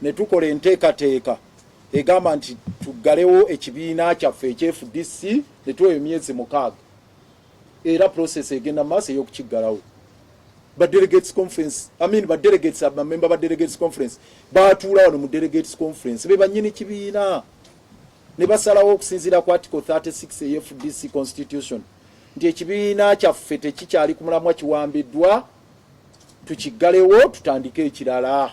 ne tukola enteekateeka egamba nti tuggalewo ekibiina kyaffe ekyFDC ne tuwa emyezi 6 era process egenda maaso ey'okukiggalawo. Ba delegates conference ba delegates member ba delegates conference baatuula wano mu delegates conference be bannyini kibiina ne basalawo okusinziira ku article 36 eFDC constitution nti ekibiina kyaffe tekikyali ku mulamwa kiwambiddwa tukiggalewo tutandike ekirala.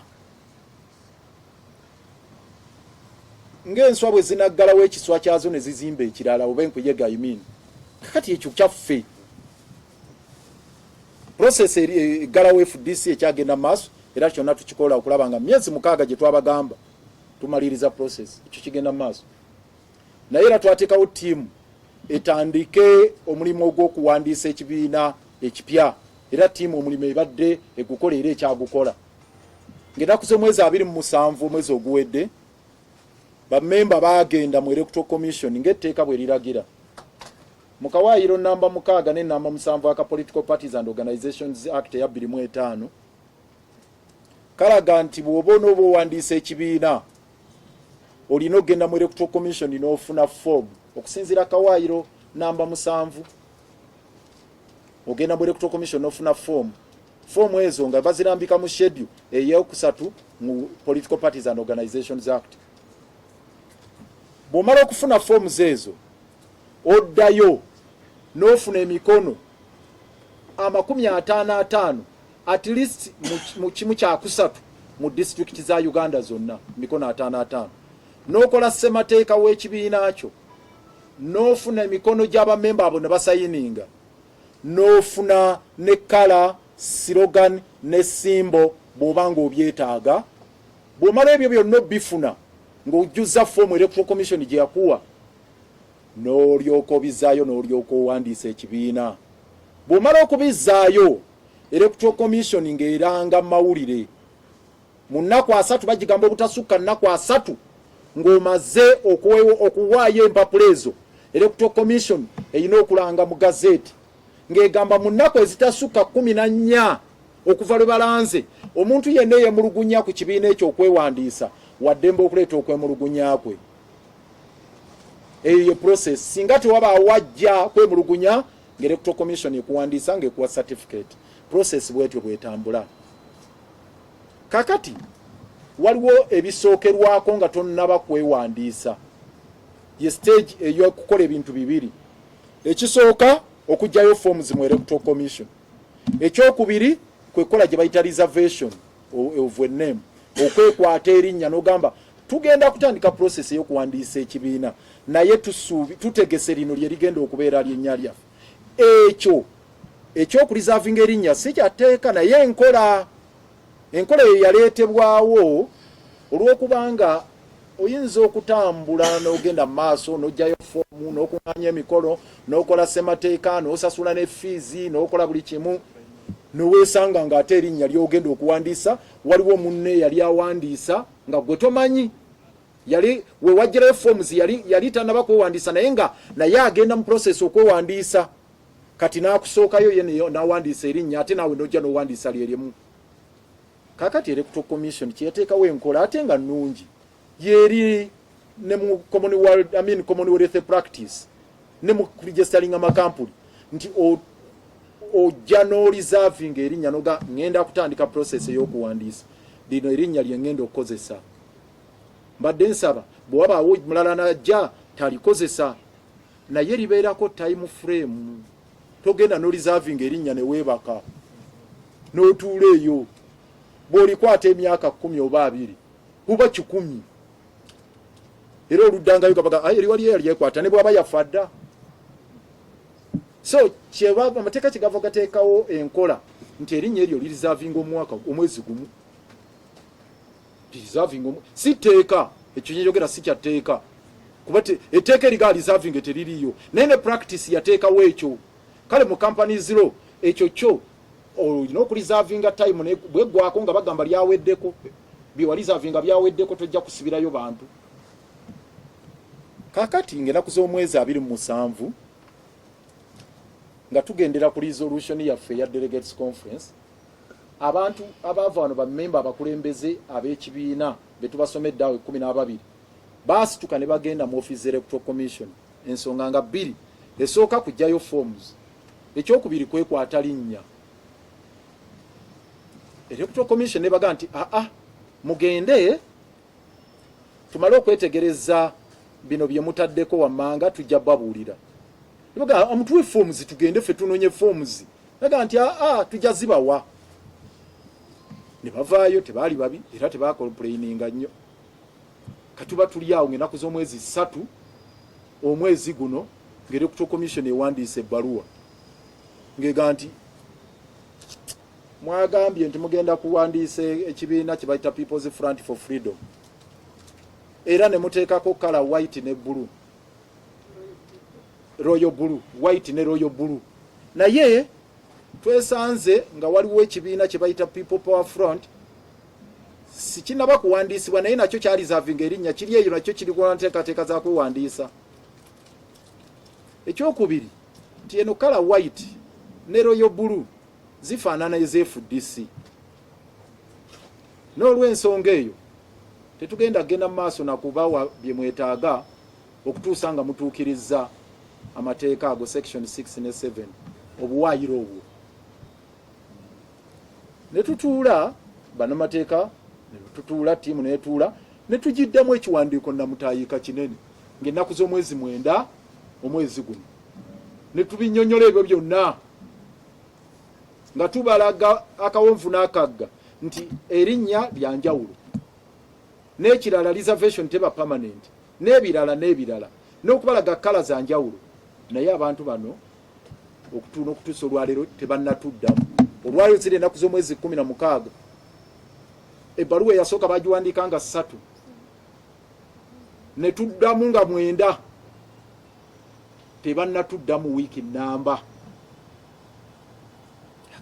Ng'enswa bwe zinaggalawo ekiswa kyazo ne zizimba ekirala oba enkuyega kati ekyo kyaffe. Process eggalawo FDC ekyagenda maaso era kyonna tukikola okulaba nga myezi 6 gye twabagamba tumaliriza process ekyo kigenda maaso. Naye era twateekawo ttiimu etandike omulimu ogw'okuwandiisa ekibiina ekipya era ttiimu omulimu ebadde egukola era ekyagukola. Ng'ennaku z'omwezi 27 omwezi oguwedde bammemba baagenda mu Electoral Commission ng'etteeka bwe liragira mu kawaayiro namba 6 ne namba 7 aka Political Parties and Organizations Act ya 2005 kalaga nti bw'oba onooba owandiisa ekibiina olina okugenda mu Electoral Commission n'ofuna form okusinziira kawaayiro namba 7 ogenda mu Electoral Commission n'ofuna form ezo nga bazirambika mu schedule ey'okusatu mu Political Parties and Organizations Act. Bw'omala okufuna forms ezo oddayo n'ofuna emikono 55 at least mu kimu kyakusatu mu district za Uganda zonna mikono 55 n'okola ssemateeka w'ekibiina kyo n'ofuna emikono gy'abamemba abo ne basayininga n'ofuna ne kala slogan ne simbo bw'oba ng'obyetaaga. Bw'omala ebyo byonna obifuna ng'ojjuza fomu Electoral Commission gye yakuwa n'olyoka obizaayo n'olyoka owandiisa ekibiina. Bw'omala okubizaayo Electoral Commission ng'eranga mawulire mu nnaku 3 bagigamba obutasukka nnaku 3 ng'omaze okuwaayo empapula ezo Electoral Commission erina okulanga mu gazeti ng'egamba mu nnaku ezitasukka 14 okuva lwe balanze omuntu yenna eyemulugunya ku kibiina ekyo okwewandiisa waddembe okuleeta okwemulugunya kwe. Eyo ye process singa tewaba wajja kwemulugunya ng'Electoral Commission ekuwandiisa ng'ekuwa certificate. Process bwetyo bwetambula. Kakati waliwo ebisookerwako nga tonnaba kwewandiisa. Ye stage ey'okukola ebintu bibiri. Ekisooka okugyayo forms mu Electoral Commission. Ekyokubiri kwekola gye bayita reservation of a name. Okwekwata erinnya n'ogamba tugenda kutandika process y'okuwandiisa ekibiina naye tutegese lino lye ligenda okubeera lyennya lyaffe. Ekyo ekyokuliservinga erinnya si kyateeka naye enkola eyo yaleetebwawo olw'okubanga oyinza okutambula n'ogenda mu maaso n'ojjayo foomu n'okuŋŋaanya emikolo n'okola ssemateeka n'osasula ne fees n'okola buli kimu n'oweesanga ng'ate erinnya ly'ogenda okuwandiisa waliwo munne yali awandiisa nga gwe tomanyi yali we wajjirayo forms yali tannaba kwewandiisa naye agenda mu process okwewandiisa kati n'akusookayo ye n'awandiisa erinnya ate naawe n'ojja n'owandiisa lyerimu. Kakati Electoral Commission kyeyateekawo enkola ate nga nnungi yeri ne mu Commonwealth practice ne mu registering amakampuni nti ojja n'oliserving erinnya noga ngenda kutandika process ey'okuwandiisa lino erinnya lye ngenda okukozesa. Mbadde nsaba bw'wabaawo mulala najja talikozesa naye libeerako time frame. Togenda n'oliserving erinnya ne weebaka n'otuula eyo bw'olikwata emyaka 10 oba 2 kuba 10 era oluddangayo kabaga eri wali yali yekwata ne bw'aba yafa dda. So kyeba amateeka kigava gateekawo enkola nti erinnya eryo lireserving omwezi gumu. Reserving si teeka ekyo nyogera si kyateeka kuba etteeka eriga reserving teririyo naye ne practice yateekawo ekyo. Kale mu company zero ekyo kyo olina okureservinga time bwegwako nga bagamba lyaweddeko biwaliservinga byaweddeko tojja kusibirayo bantu. Kakati ng'ennaku z'omwezi 27 nga tugendera ku resolution yaffe ya delegates conference abantu abava wano bamemba abakulembeze ab'ekibiina betubasomedde awo 12 baasituka ne bagenda mu office electoral commission ensonga nga 2 esooka kujjayo forms ekyokubiri kwekwata linnya electoral commission ne baga nti mugende tumale okwetegereza bino bye mutaddeko wammanga tujja babuulira baga omutuwe forms tugende ffe tunonye forms baga nti tujja zibawa ne bavaayo tebaali babi era tebakomplaininga nnyo katuba tuli awo ng'ennaku z'omwezi 3 omwezi guno ng'electoral commission ewandiise ebbaluwa ng'ega nti mwagambye nti mugenda kuwandiisa ekibiina kye bayita People's Front for Freedom era ne muteekako kala white ne blue royal blue white ne royal blue naye twesanze nga waliwo ekibiina kye bayita People Power Front sikinaba kuwandiisibwa naye nakyo kyali reserving erinnya kiri eyo nakyo kiri ku nteekateeka za kuwandiisa ekyokubiri nti eno kala white ne royal blue zifaanana ez'FDC n'olw'ensonga eyo tetugenda genda mu maaso nakubawa bye mwetaaga okutuusa nga mutuukiriza amateeka ago section 6 ne 7 obuwaayiro obwo ne tutuula bannamateeka ne tutuula ttiimu netuula ne tugiddemu ekiwandiiko namutayiika kinene ng'ennaku z'omwezi 9 omwezi guno ne tubinnyonnyola ebyo byonna nga tubalaga akawonvu n'akagga nti erinnya lyanjawulo n'ekirala reservation teba permanent n'ebirala n'okubalaga kala za njawulo naye abantu bano okutuuna okutuusa olwaleero tebannatuddamu olwaleero ziri ennaku z'omwezi 16 ebbaluwa eyasooka bagiwandiika nga 3 ne tuddamu nga 9 tebannatuddamu wiiki namba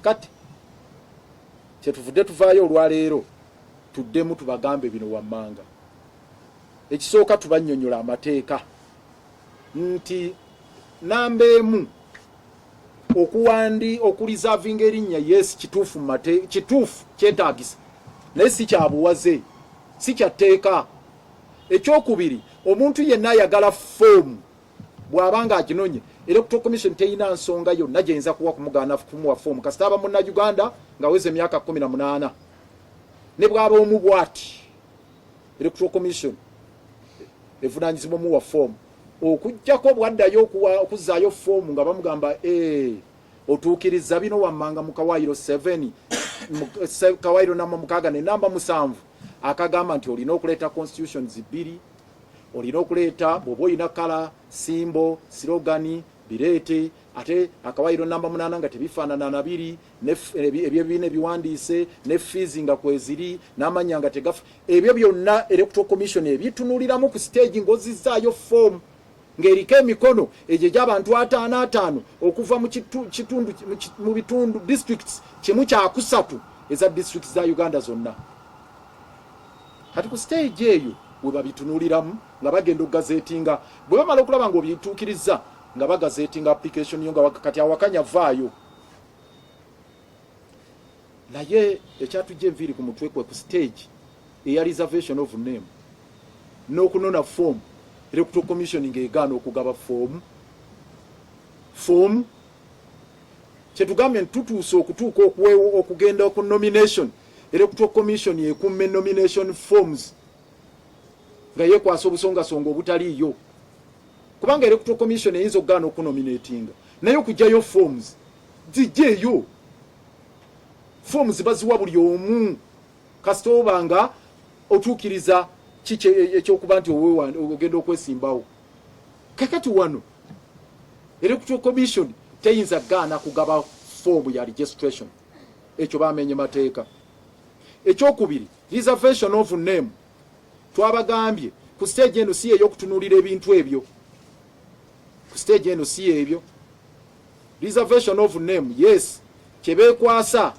kati kyetuvudde tuvaayo olwaleero tuddemu tubagambe bino wammanga ekisooka tubannyonnyola amateeka nti namba emu okulizavinga erinnya yes kituufu kyetaagisa naye si kyabuwaze si kyatteeka ekyokubiri omuntu yenna ayagala foomu bw'abanga aginonye electoral commission teyina nsonga yonna gyeyinza kuwa kumugaana kumuwa foomu kasita aba munnayuganda ng'aweza emyaka 18 ne bw'aba omu bw'ati electoral commission evunaanyizibwa omuwa foomu okujjako bwaddayo okuzzaayo foomu nga bamugamba otuukiriza bino wammanga mu kawaayiro 7 kawaayiro namba 6 ne namba 7 akagamba nti olina okuleeta constitutions 2 olina okuleeta bw'oba olina kala simbo sirogani bireete ate akawaayiro namba 8 nga tebifaanana na 2 ebyebibiina ebiwandiise ne fiizi nga kweziri n'amanya nga tegafa ebyo byonna electoral commission ebitunuuliramu ku stage ng'ozizzaayo foomu ng'eriko emikono egyo gy'abantu 5 okuva mu bitundu districts 103 eza districts za Uganda zonna kati ku stage eyo bwe babitunuuliramu nga bagenda okugazeetinga bwe bamala okulaba ng'obyituukiriza nga bagazeetinga application yo nga kati awakanya vaayo naye ekyatujja enviiri ku mutwe kwe ku stage eya reservation of name n'okunona form electoral commission ng'egaana okugaba form kyetugambye ntutuuse okutuuka okugenda ku nomination electoral commission yekumme nomination forms nga yekwasa obusongasonga obutaliiyo kubanga electoral commission eyinza okugaana okunominatinga naye okugjayo forms zijjeeyo forms baziwa buli omu kasita obanga otuukiriza kiki ekyokuba nti ogenda okwesimbawo kakati wano electoral commission teyinza gaana kugaba form ya registration ekyo bamenye mateeka ekyokubiri reservation of name twabagambye ku stage eno si ey'okutunuulira ebintu ebyo ku stage eno si ebyo reservation of name yes kyebeekwasa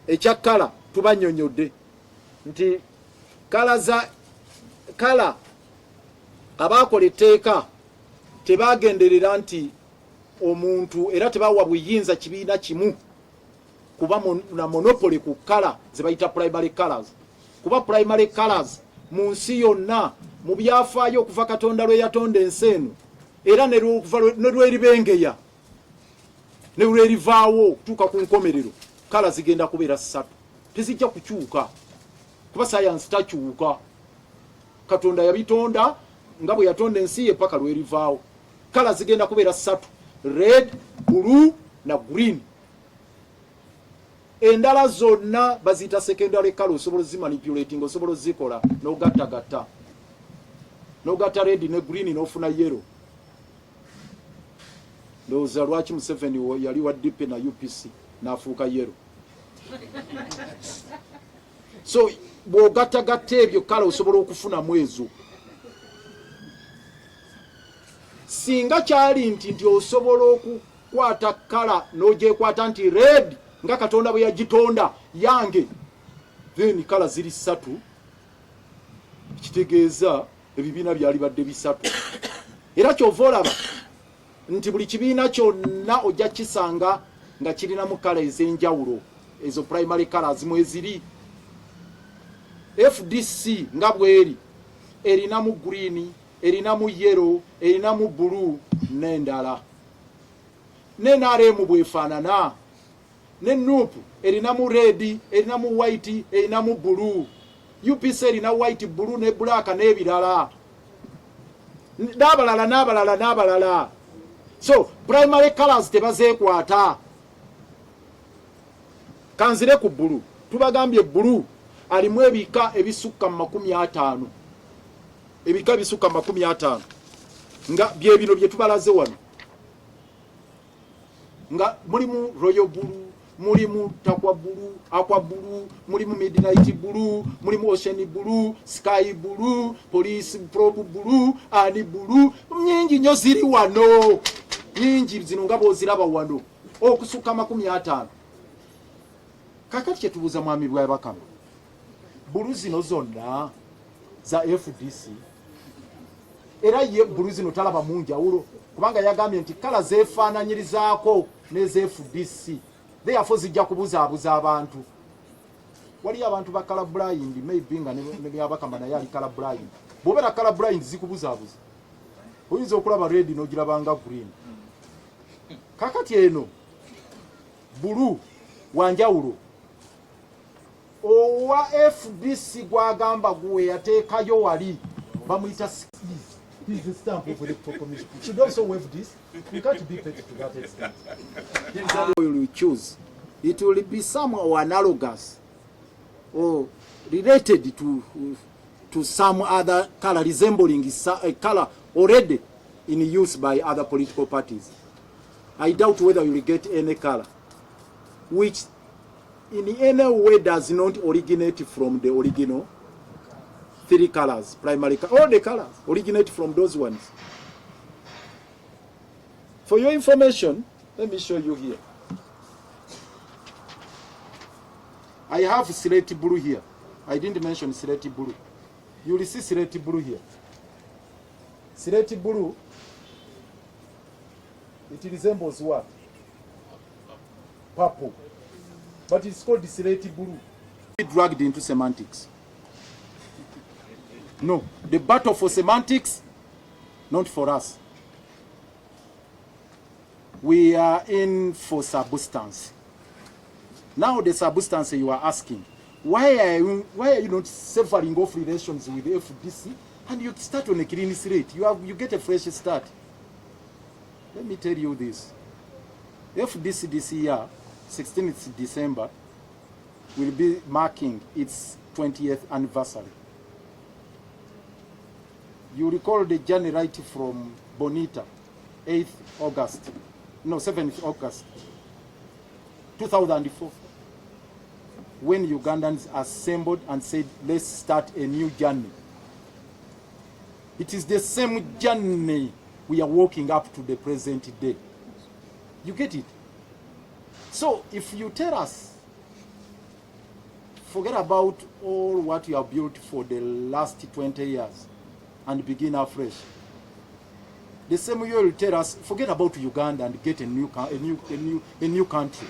ekyakala tubannyonnyodde nti kala abaakola etteeka tebagenderera nti omuntu era tebawa buyinza kibiina kimu kuba na monopoly ku color ze bayita primary colors. Kuba primary colors mu nsi yonna mu byafaayo okuva Katonda lwe yatonda ensi eno era ne lweribengeya ne lwerivaawo okutuuka ku nkomerero kala zigenda kubeera 3 tezijja kukyuka kuba science takyuka. Katonda yabitonda nga bwe yatonda ensi ye paka lwerivaawo. Kala zigenda kubeera 3: red, blue na green. Endala zonna bazita secondary color osobola zimanipulating osobola zikola n'ogattagatta n'ogatta red ne green n'ofuna yellow. Ndowooza lwaki Museveni yali wa DP na UPC n'afuuka yellow. So bw'ogattagatta ebyo kala osobola okufunamu ezo. Singa kyali nti osobola okukwata kala n'ogyekwata nti red nga Katonda bwe yagitonda yange, then kala ziri 3, kitegeeza ebibiina byali badde 3. Era kyova olaba nti buli kibiina kyonna ojja kisanga nga kirinamu kala ez'enjawulo, ezo primary colors mweziri. FDC nga bweri erinamu green, erinamu yellow, erinamu blue n'endala. NRM bwefaanana. Ne NUP erinamu red, erinamu white, erinamu blue. UPC erina white, blue ne black n'ebirala. N'abalala. So primary colors tebazeekwata. Kanzire ku blue. Tubagambye blue alimu ebika ebisukka 50. Ebika ebisukka 50. Nga bye bino bye tubalaze wano. Nga mulimu royal blue, mulimu takwa blue, aqua blue, mulimu midnight blue, mulimu ocean blue, sky blue, police probe blue, ani blue. Nyingi nyo ziri wano. Nyingi zino nga boziraba wano. Okusuka 50. Kakati kye tubuuza mwami bwa Bakama. Blue zino zonna za FDC. Era ye blue zino talaba munjawulo. Kubanga yagambye nti kala zeefaananyirizaako n'eze FDC. Therefore zijja kubuzaabuza abantu. Wali abantu ba color blind, maybe nga ne byabakamba naye ali color blind. Bw'obeera color blind zikubuzaabuza. Oyinza okulaba red n'ogirabanga green. Kakati eno blue wanjawulo. Owa FDC gwagamba guwe yateekayo wali bamuyita this is the stamp of the electoral commission. You should also waive this. You can't be petty to that extent. Will you choose? It will be somehow analogous or related to some other color resembling a color already in use by other political parties. I doubt whether you will get any color which in any way does not originate from the original 3 colors, primary colors. All the colors originate from those ones. For your information, let me show you here. I have Sileti blue here. I didn't mention Sileti blue. You will see Sileti blue here. Sileti blue, it resembles what? Purple. But it's called the Sileti blue. Dragged into semantics. No, the battle for semantics, not for us. We are in for substance. Now the substance you are asking, why are you not severing off relations with the FDC and you start on a clean slate? You get a fresh start. Let me tell you this. FDC this year, 16th December, will be marking its 20th anniversary. You recall the journey right from Bonita, 7th August, 2004, when Ugandans assembled and said, let's start a new journey. It is the same journey we are walking up to the present day. You get it? So if you tell us, forget about all what you have built for the last 20 years, and begin afresh. the same year will tell us, forget about Uganda and get a new country.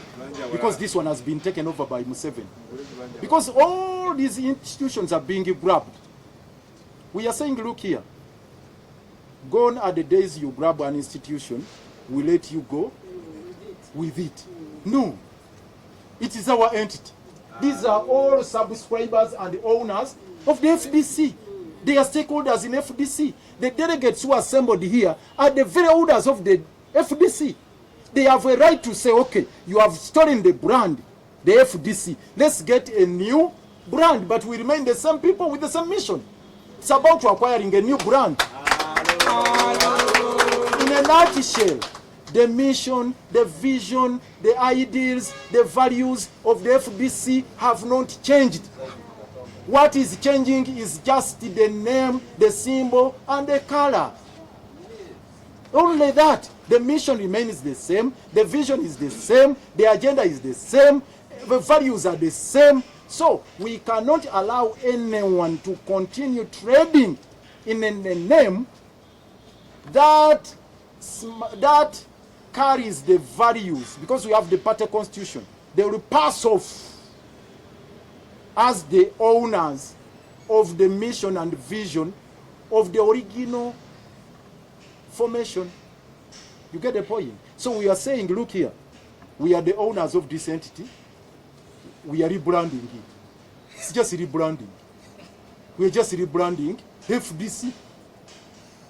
Because this one has been taken over by Museveni. Because all these institutions are being grabbed. We are saying, look here, gone are the days you grab an institution, we let you go with it. No. It is our entity. These are all subscribers and owners of the FDC. They are stakeholders in FDC. The delegates who assembled here are the very owners of the FDC. They have a right to say, okay, you have stolen the brand, the FDC. Let's get a new brand, but we remain the same people with the same mission. It's about acquiring a new brand. In a nutshell, the mission, the vision, the ideals, the values of the FDC have not changed. What is changing is just the name, the symbol, and the color. Only that. The mission remains the same, the vision is the same, the agenda is the same, the values are the same. So we cannot allow anyone to continue trading in a name that carries the values, because we have the party constitution. They will pass off as the owners of the mission and vision of the original formation. You get the point? So we are saying, look here, we are the owners of this entity. We are rebranding it. It's just rebranding. We are just rebranding FDC.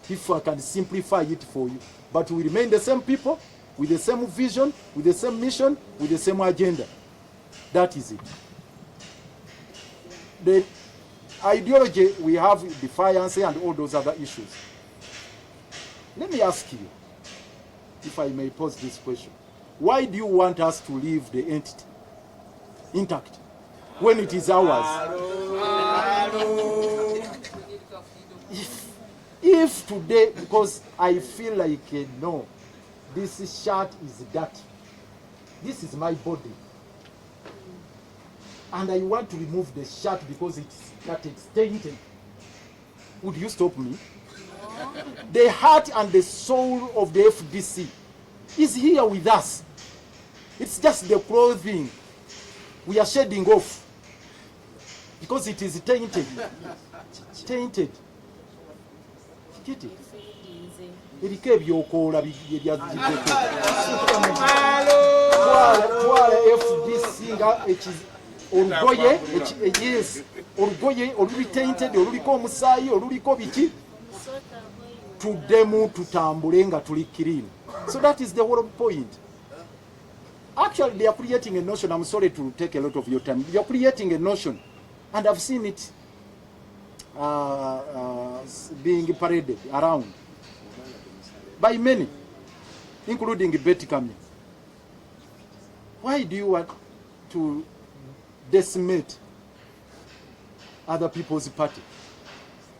If I can simplify it for you. But we remain the same people, with the same vision, with the same mission, with the same agenda. That is it. The ideology, we have defiance and all those other issues. Let me ask you, if I may pose this question. Why do you want us to leave the entity intact when it is ours? If today, because I feel like, no, this shirt is dirty. This is my body. And I want to remove the shirt because it's tainted. Would you stop me? The heart and the soul of the FDC is here with us. It's just the clothing we are shedding off because it is tainted. Tainted. Get it? Olugoye, yes, olugoye oluli tainted, oluliko omusaayi, oluliko biki, tuddemu tutambule nga tuli clean. So that is the whole point. Actually, they are creating a notion. I'm sorry to take a lot of your time. They are creating a notion, and I've seen it being paraded around by many, including Betty Kami. Why do you want to decimate other people's party?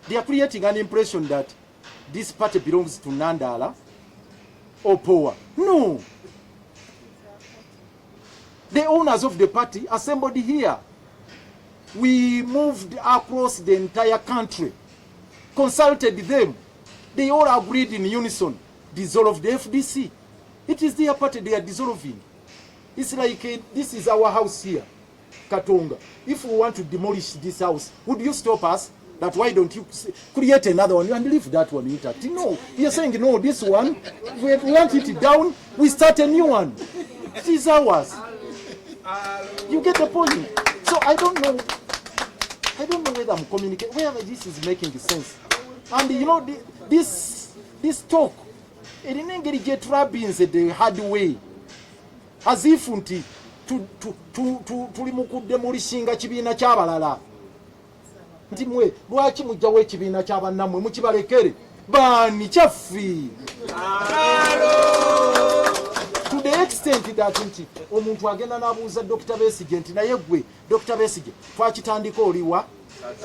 They are creating an impression that this party belongs to Nandala or Power. No. The owners of the party assembled here. We moved across the entire country, consulted them. They all agreed in unison, dissolve the FDC. It is their party they are dissolving. It's like this is our house here, Katonga. If we want to demolish this house, would you stop us? That why don't you create another one and leave that one intact? No, you're saying no, this one, we want it down, we start a new one. It is ours. You get the point? So I don't know whether I'm communicating, whether this is making sense. And you know, this talk, it didn't get trappings the hard way. As if tuli mu kudemolishinga kibiina ky'abalala. Nti mwe lwaki mujjawo ekibiina ky'abannammwe mukibalekere baani kyaffe. To the extent that nti omuntu agenda n'abuuza Dr. Besigye nti naye gwe Dr. Besigye twakitandika oliwa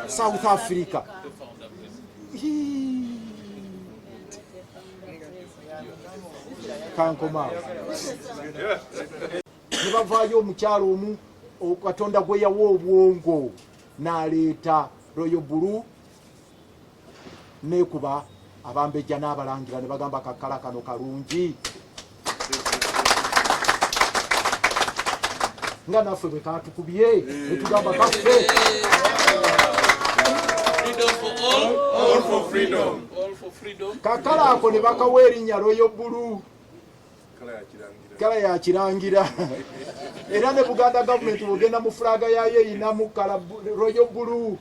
South Africa. Kankoma. Nebavaayo omukyalo omu Katonda gwe yawa obwongo n'aleeta Royal Blue n'ekuba abambejja n'abalangira ne bagamba kakala kano kalungi nga naffe bwe katukubye ne tugamba kaffe All for freedom. kakala ako ne bakawa erinnya Royal Blue, kala ya kirangira era ne Buganda gavumenti bugenda mu fulaga yayo eyinamu kala Royal Blue.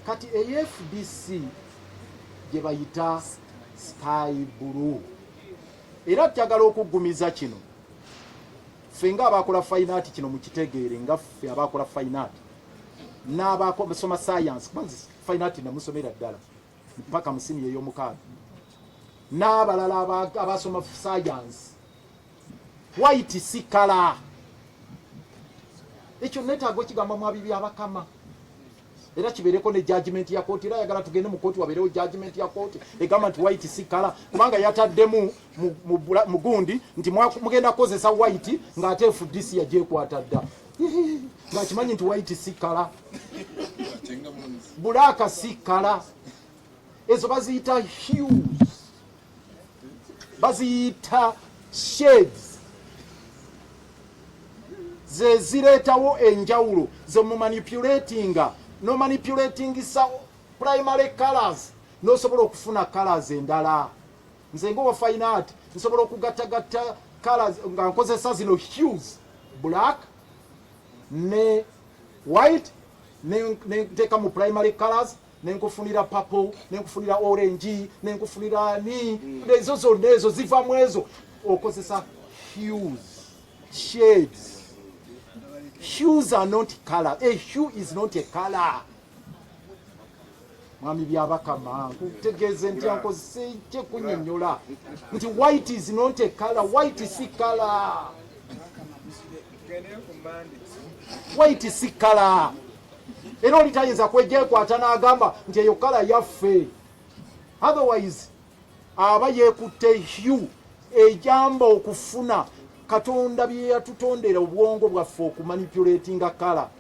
Kati AFDC gye bayita Sky Blue. Era tyagala okugumiza kino ffe nga abakola fine art kino mukitegeere nga ffe abakola fine art n'abasoma science kubanzi fine art namusomera ddala mpaka mu siniya ey'omukaaga n'abalala abasoma science. White si kala ekyo netaaga okigamba mu abibi abakama era kibeereko ne judgment ya kooti era yagala tugende mu kooti wabeerewo judgment ya kooti egamba nti white si kala kubanga yataddemu mu gundi nti mugenda kukozesa white ng'ate FDC yagyekwata dda ng'akimanyi nti white si kala black si kala ezo baziyita hues baziyita shades ze zireetawo enjawulo ze mu manipulatinga no manipulating sa primary colors no sobola okufuna colors endala. Nze ngo fine art nsobola okugattagatta colors nga nkozesa zino hues black ne white ne teka mu primary colors nenkufunira purple nenkufunira orange nenkufunira ni ezo zonna ezo ziva mu ezo okozesa hues shades. Hues are not color. A hue is not a color. Mwami byabakama kutegeeze nti ankozese kye kunnyonnyola nti white is not a color. White si color. White si color. Era olitayinza kwejjeekwata n'agamba nti eyo color yaffe. Otherwise aba yeekutte hue ejamba okufuna Katonda bye yatutondera obwongo bwaffe okumanipulatinga kala.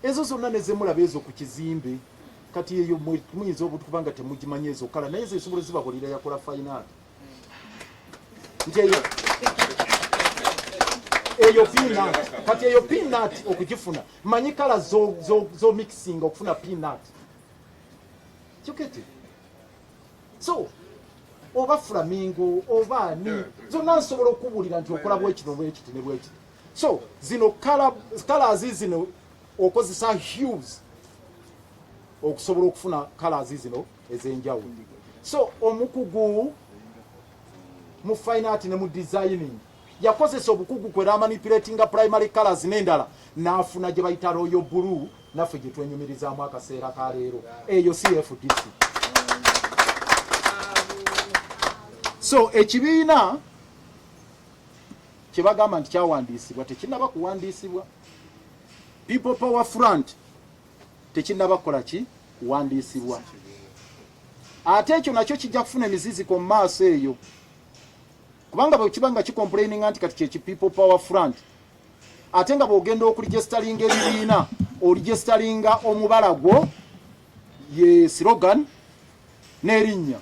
Ezo zonna ne zemulaba ezo ku kizimbe kati eyo muyinza obutukuba nga temugimanyi ezo kala naye zesobola zibakolera yakola fine art nti eyo peanut kati eyo peanut okugifuna manyi kala zo mixing okufuna peanut kyokete so oba flamingo oba ni zonna nsobola okubuulira nti okola bwekino bwekiti ne bwekiti. So zino colors zino okozesa hues okusobola okufuna colors zino ez'enjawulo. So omukugu mu fine art ne mu designing yakozesa obukugu kwera manipulatinga primary colors n'endala n'afuna gye bayita Royal Blue naffe gye twenyumirizaamu akaseera ka leero eyo CFDC. So ekibiina kyebagamba nti kyawandiisibwa tekinnaba kuwandiisibwa. People Power Front tekinnaba kukola ki kuwandiisibwa. Ate ekyo nakyo kijja kufuna emiziziko mu maaso eyo kubanga bwe kibanga kikomplaininga nti kati kyeki People Power Front ate nga bw'ogenda okuligestalinga ebibiina oligestalinga omubala gwo ye slogan n'erinnya.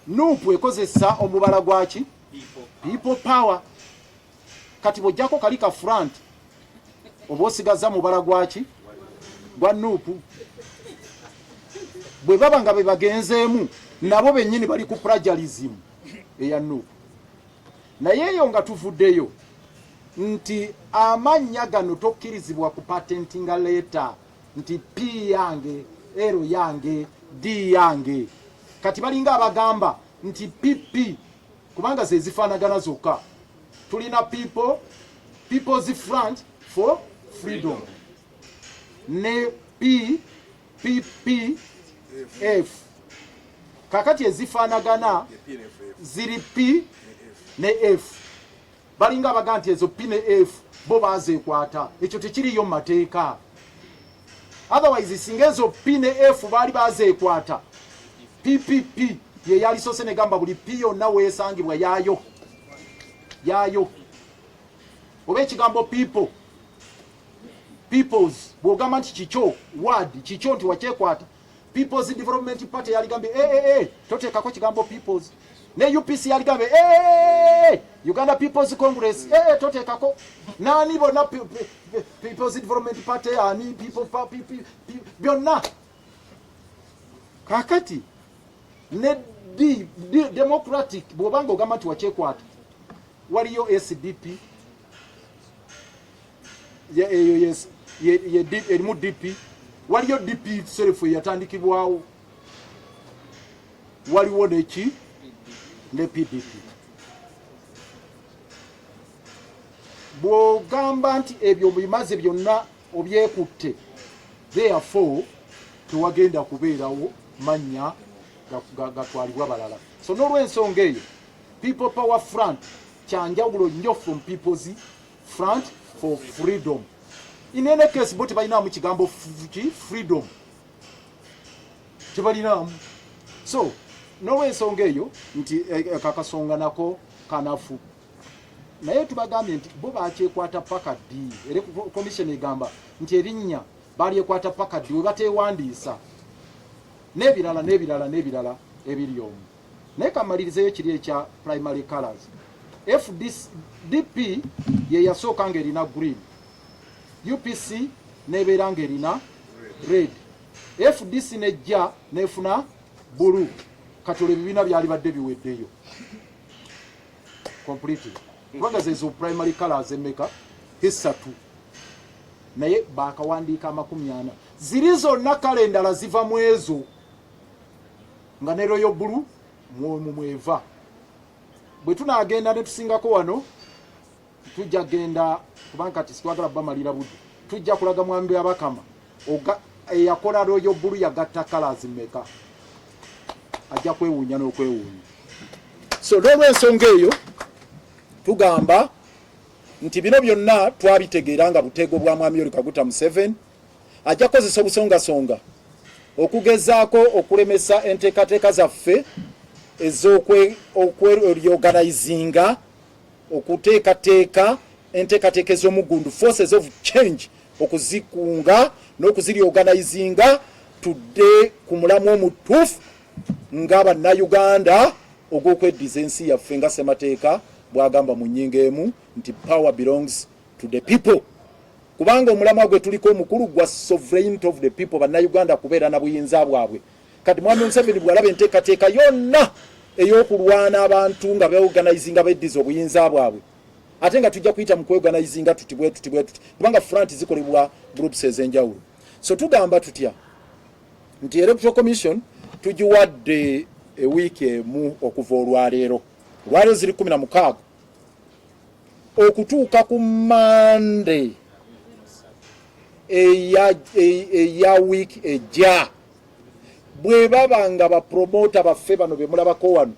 Nupu ekozesa omubala gwaki People Power. Kati bw'ojjako kali ka front oba osigaza mubala gwaki gwa nupu. Bwe baba nga be bagenzeemu nabo bennyini bali ku plagiarism eya nupu. Naye eyo nga tuvuddeyo nti amannya gano tokkirizibwa ku patentinga leeta nti P yange L yange D yange. Kati balinga abagamba nti PP kubanga ze zifaanagana zokka. Tulina People's Front for Freedom ne PPF. Kakati ezifaanagana ziri P ne F. Balinga abagamba nti ezo P ne F bo bazeekwata. Ekyo tekiriyo mu mateeka. Otherwise singa ezo P ne F baali bazeekwata PPP ye yali sose negamba buli P yonna weesangibwa yaayo oba ekigambo peoples bw'ogamba nti kikyo word kikyo nti wakyekwata People's Development Party yaligambe toteekako kigambo peoples. Ne UPC yaligambe Uganda People's Congress toteekako nani bonna People's Development Party ani people byonna kakati ne Democratic bwobanga ogamba nti wakyekwata waliyo SDP erimu DP waliyo DP serefu yatandikibwawo waliwo neki ne PDP bwogamba nti ebyo bimaze byonna obyekutte therefore tewagenda kubeerawo manya gatwalibwa balala. So n'olw'ensonga eyo People Power Front kyanjawulo nnyo from People's Front for Freedom. In any case bo tebalinamu kigambo freedom tebalinamu. So n'olw'ensonga eyo nti kakasonga nako kanafu naye tubagambye nti bo bakyekwata paka ddi era commission egamba nti erinnya balyekwata paka ddi we bateewandiisa n'ebirala ebiri omu. Naye kamalirizeyo kiri ekya primary colors. FDP ye yasooka ng'erina green, UPC nebeera ng'erina red, FDC nejja nefuna blue. Kati olwo ebibiina byali badde biweddeyo completely. Kubanga ezo primary colors emeka esatu naye bakawandiika 40 ziri zonna kale endala ziva mu ezo nga ne royo blue mweva. Bwe tunagenda ne tusingako wano tujja genda kubanga kati sitwagala bamalira budde tujja kulaga mwambi abakama eyakola royo blue yagatta colors meka ajja kwewuunya n'okwewuunya. So n'olw'ensonga eyo tugamba nti bino byonna twabitegeera nga buteego bwa mwami Yoweri Kaguta Museveni ajja kozesa obusongasonga okugezaako okulemesa enteekateeka zaffe ez'okweorganizinga okuteekateeka enteekateeka ez'omugundu forces of change okuzikunga n'okuziryorganizinga tudde ku mulamu omutuufu ng'Abannayuganda ogw'okweddiza ensi yaffe nga ssemateeka bwagamba mu nnyingo emu nti power belongs to the people. Kubanga omulamwa gwe tuliko omukulu gwa sovereignty of the people, Bannayuganda kubeera na buyinza bwabwe. Kati mwami Museveni bw'alaba enteekateeka yonna ey'okulwana abantu nga beorganizinga beddiza obuyinza bwabwe ate nga tujja kuyita mu kweorganizinga tuti bwe tuti kubanga front zikolebwa groups ez'enjawulo. So tugamba tutya nti Electoral Commission tugiwadde ewiiki emu okuva olwaleero. Lwaleero ziri 16 okutuuka ku Monday eya week ejja bwe baba nga bapromota baffe bano be mulabako wano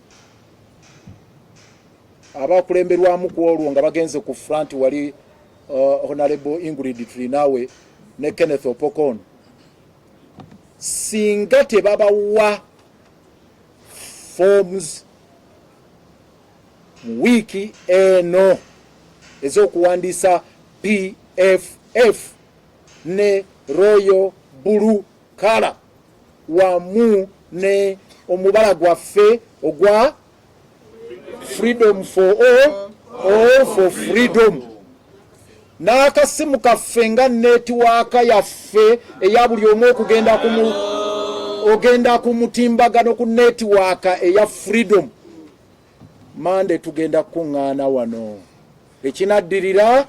abakulemberwamu ku olwo nga bagenze ku front wali Honorable Ingrid Trinawe ne Kenneth Opokon singa tebabawa forms wiki eno ez'okuwandiisa PFF ne Royal Blue Color wamu ne omubala gwaffe ogwa freedom for all for freedom n'akasimu kaffe nga netiwaaka yaffe eya buli omu ogenda ku mutimbagano ku netiwaaka eya freedom. Mande tugenda kuŋŋaana wano ekinaddirira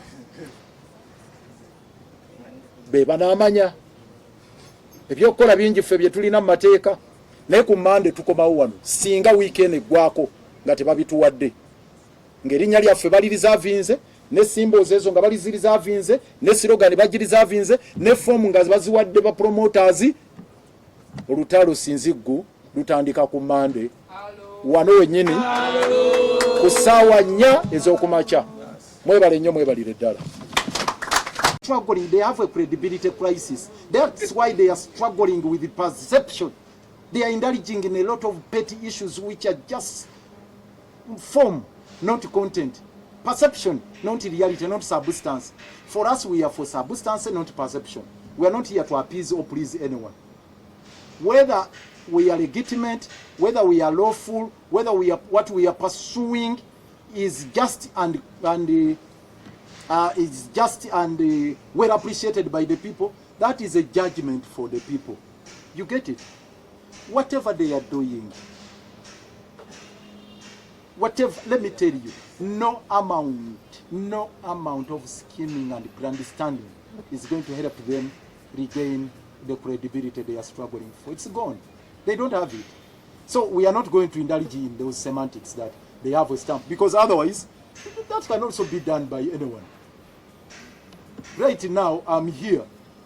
be banaamanya ebyokukola bingi ffe bye tulina mu mateeka naye ku Mande tukomawo wano singa weekend eggwako nga tebabituwadde ng'erinnya lyaffe balirizavinze ne symbols ezo nga balizirizavinze ne slogan bagirizavinze ne form nga baziwadde ba promoters. Olutalo sinziggu lutandika ku Mande wano wennyini ku ssaawa 4 ez'okumakya. Mwebale nnyo mwebalire ddala. Struggling, they have a credibility crisis. That's why they are struggling with the perception. They are indulging in a lot of petty issues which are just form, not content. Perception, not reality, not substance. For us, we are for substance, not perception. We are not here to appease or please anyone. whether we are legitimate, whether we are lawful, whether we are what we are pursuing is just and well appreciated by the people. That is a judgment for the people. You get it? Whatever they are doing, whatever, let me tell you, no amount of scheming and grandstanding is going to help them regain the credibility they are struggling for. It's gone. They don't have it. So we are not going to indulge in those semantics that they have a stamp, because otherwise that can also be done by anyone. Right now I'm here.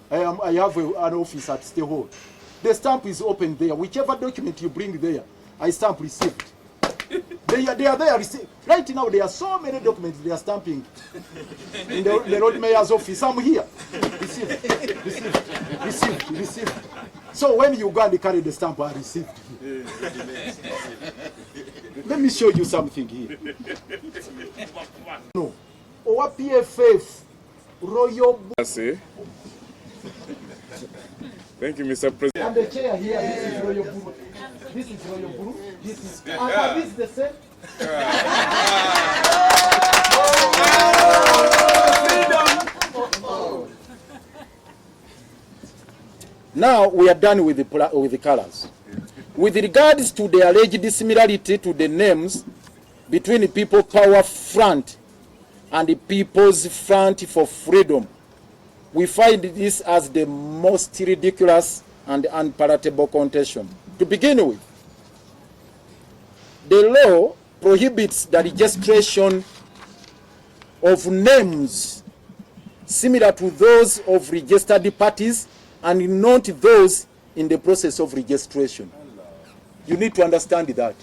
I have an office at Stay Hall. The stamp is open there. Whichever document you bring there, I stamp received. They are there received. Right now there are so many documents they are stamping in the Lord Mayor's office. I'm here. Received. So when you go and carry the stamp, I received. Let me show you something here. No. Or PFF Royal. Thank you, Mr. President. And the chair here, this is Royal Buru. This is Royal Buru. This is. And this is the same. Now we are done with the colors. With regards to the alleged similarity to the names between the People Power Front and the People's Front for Freedom, we find this as the most ridiculous and unpalatable contention. To begin with, the law prohibits the registration of names similar to those of registered parties and not those in the process of registration. You need to understand that.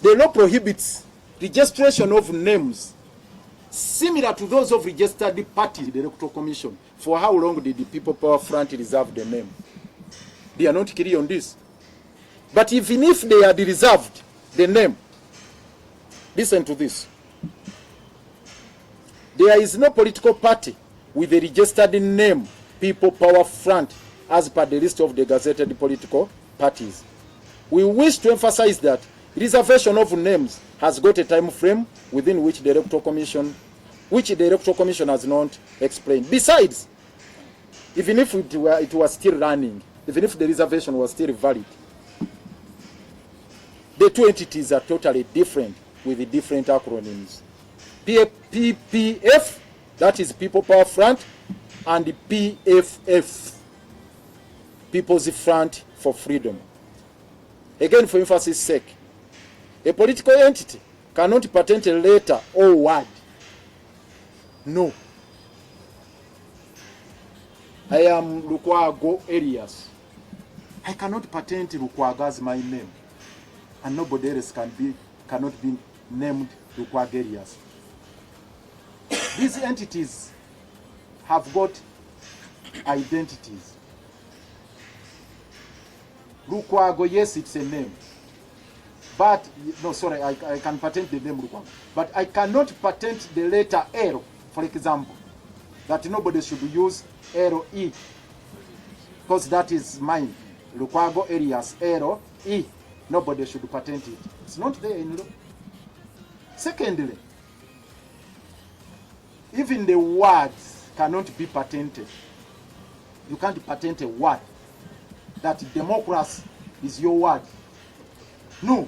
The law prohibits registration of names similar to those of registered parties. The Electoral Commission. For how long did the People Power Front reserve the name? They are not clear on this. But even if they had reserved the name, listen to this. There is no political party with a registered name People Power Front as per the list of the gazetted political parties. We wish to emphasize that reservation of names has got a time frame within which the Electoral Commission has not explained. Besides, even if it was still running, even if the reservation was still valid, the two entities are totally different with the different acronyms. PPF, that is People Power Front, and the PFF, People's Front for Freedom. Again, for emphasis sake, a political entity cannot patent a letter or word. No. I am Lukwago Erias. I cannot patent Lukwago as my name, and nobody else cannot be named Lukwago Erias. These entities have got identities. Lukwago, yes, it's a name. But, no, sorry, I can patent the name Lukwago. But I cannot patent the letter L, for example. That nobody should use L-E. Because that is mine. Lukwago Erias, L-E. Nobody should patent it. It's not there in law. Secondly, even the words cannot be patented. You can't patent a word. That democracy is your word. No.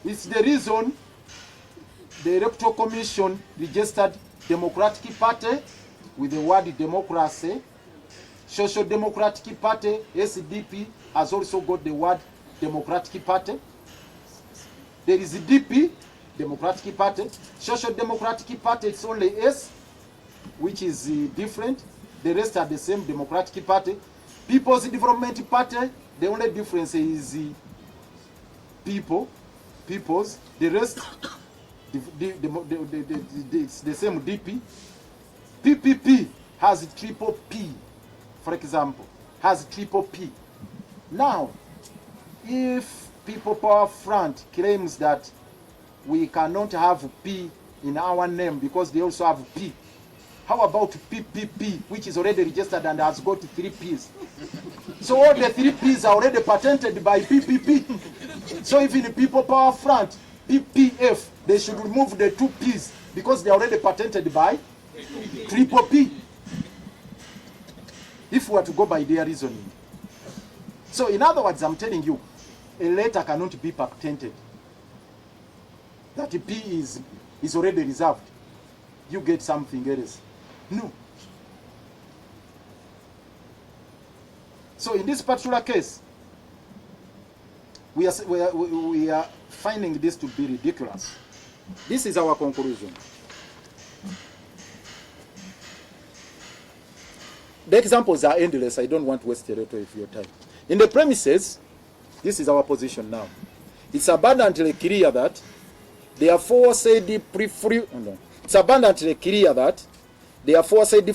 It's the reason the Electoral Commission registered Democratic Party with the word democracy. Social Democratic Party, SDP, has also got the word Democratic Party. There is DP, Democratic Party. Social Democratic Party, it's only S, which is different. The rest are the same, Democratic Party. People's Development Party, the only difference is people's. The rest, it's the same DP. PPP has triple P, for example, has triple P. Now, if People Power Front claims that we cannot have P in our name because they also have P, How about PPP, which is already registered and has got 3 Ps? So all the 3 Ps are already patented by PPP. So even the People Power Front, PPF, they should remove the 2 Ps because they are already patented by triple P. If we were to go by their reasoning. So in other words, I'm telling you, a letter cannot be patented. That the P is already reserved. You get something else. No. So in this particular case, we are finding this to be ridiculous. This is our conclusion. The examples are endless. I don't want to waste a lot of your time. In the premises, this is our position now. It's abundantly clear that the aforesaid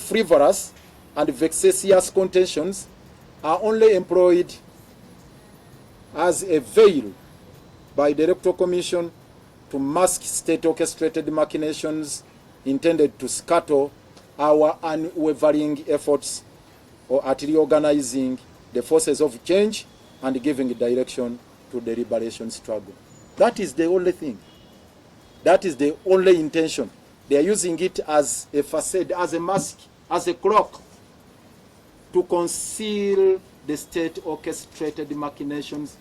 frivolous and vexatious contentions are only employed as a veil by the Electoral Commission to mask state-orchestrated machinations intended to scuttle our unwavering efforts at reorganizing the forces of change and giving direction to the liberation struggle. That is the only thing. That is the only intention. They are using it as a facade, as a mask, as a cloak to conceal the state-orchestrated machinations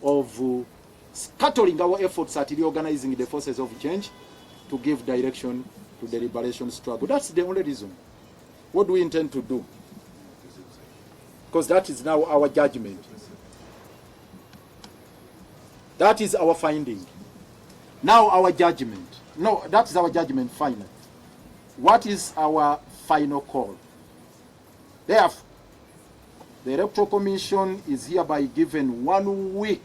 of scattering our efforts at reorganizing the forces of change to give direction to the liberation struggle. That's the only reason. What do we intend to do? Because that is now our judgment. That is our finding. Now our judgment. No, that is our judgment final. What is our final call? Therefore, the Electoral Commission is hereby given 1 week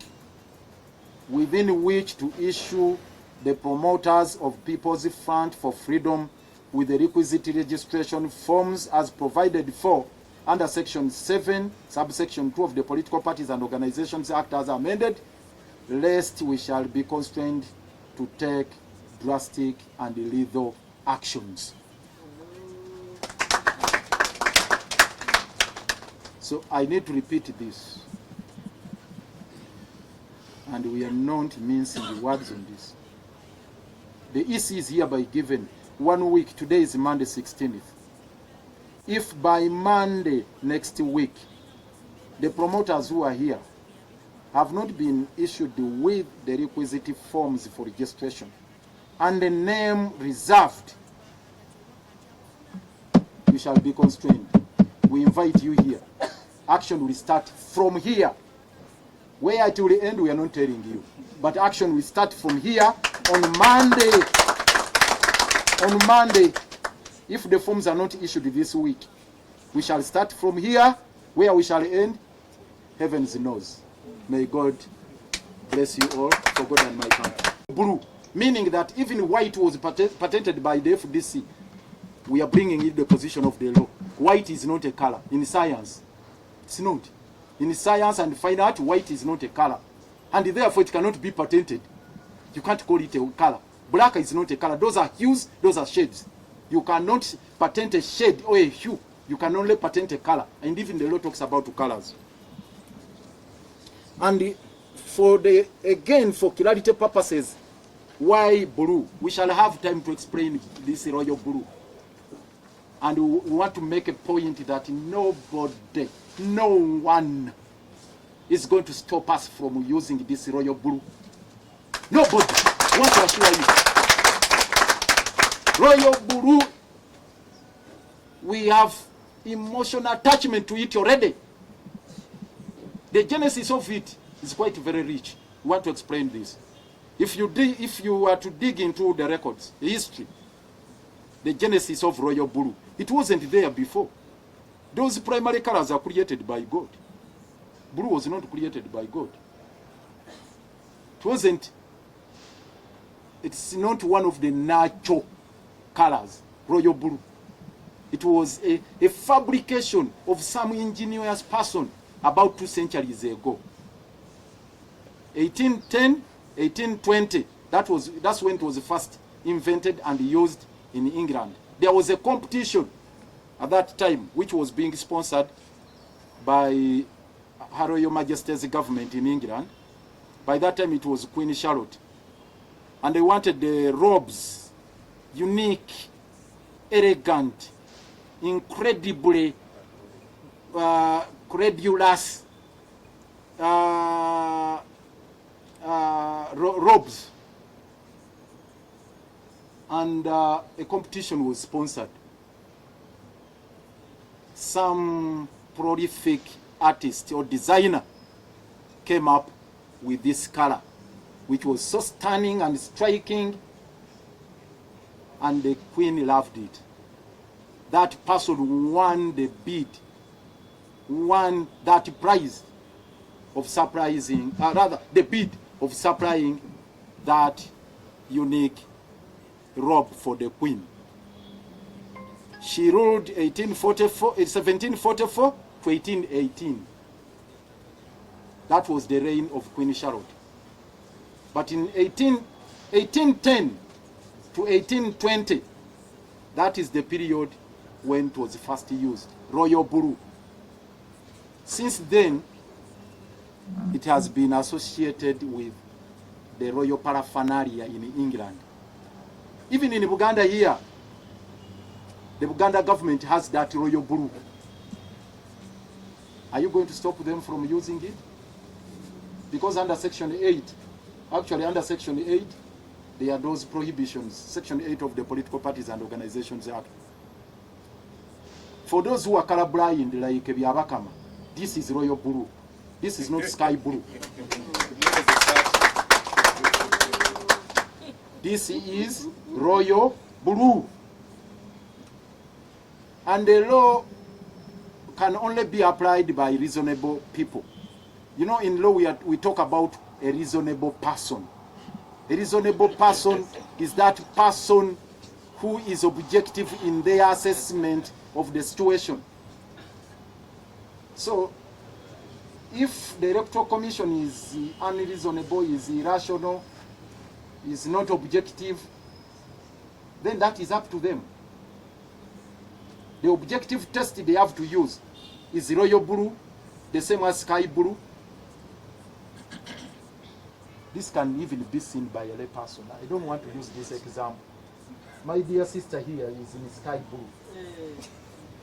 within which to issue the promoters of People's Front for Freedom with the requisite registration forms as provided for under Section 7, subsection 2 of the Political Parties and Organizations Act as amended, lest we shall be constrained to take drastic and lethal actions. So I need to repeat this. And we are not mincing the words on this. The EC is hereby given 1 week. Today is Monday 16th. If by Monday next week, the promoters who are here have not been issued with the requisite forms for registration and the name reserved, you shall be constrained. We invite you here. Action will start from here. Where it will end, we are not telling you. But action will start from here on Monday. On Monday, if the forms are not issued this week, we shall start from here. Where we shall end, heavens knows. May God bless you all for God and my country. Blue, meaning that even white was patented by the FDC. We are bringing it the position of the law. White is not a color in science. It's not. In science and fine art, white is not a color. And therefore it cannot be patented. You can't call it a color. Black is not a color. Those are hues, those are shades. You cannot patent a shade or a hue. You can only patent a color. And even the law talks about colors. And for clarity purposes, why blue? We shall have time to explain this royal blue. And we want to make a point that nobody, no one is going to stop us from using this royal blue. Nobody. I want to assure you. Royal blue, we have emotional attachment to it already. The genesis of it is quite very rich. We want to explain this. If you were to dig into the records, the history, the genesis of royal blue, it wasn't there before. Those primary colors are created by God. Blue was not created by God. It's not one of the natural colors, royal blue. It was a fabrication of some ingenious person about 2 centuries ago. 1810, 1820, that's when it was first invented and used in England there was a competition at that time which was being sponsored by Her Royal Majesty's government in England. By that time it was Queen Charlotte. And they wanted the robes, unique, elegant, incredibly credulous robes. And a competition was sponsored. Some prolific artist or designer came up with this color, which was so stunning and striking, and the Queen loved it. That person won the bid, won that prize of surprising, rather the bid of supplying that unique robe for the Queen. She ruled 1744 to 1818. That was the reign of Queen Charlotte. But in 1810 to 1820, that is the period when it was first used, royal blue. Since then, it has been associated with the royal paraphernalia in England. Even in Buganda here, the Buganda government has that royal blue. Are you going to stop them from using it? Because under Section 8, actually under Section 8, there are those prohibitions, Section 8 of the Political Parties and Organizations Act. For those who are colorblind, like Byabakama, this is royal blue. This is not sky blue. This is royal blue. And the law can only be applied by reasonable people. You know, in law we talk about a reasonable person. A reasonable person is that person who is objective in their assessment of the situation. So, if the Electoral Commission is unreasonable, is irrational, is not objective, then that is up to them. The objective test they have to use is royal blue, the same as sky blue. This can even be seen by a lay person. I don't want to use this example. My dear sister here is in sky blue.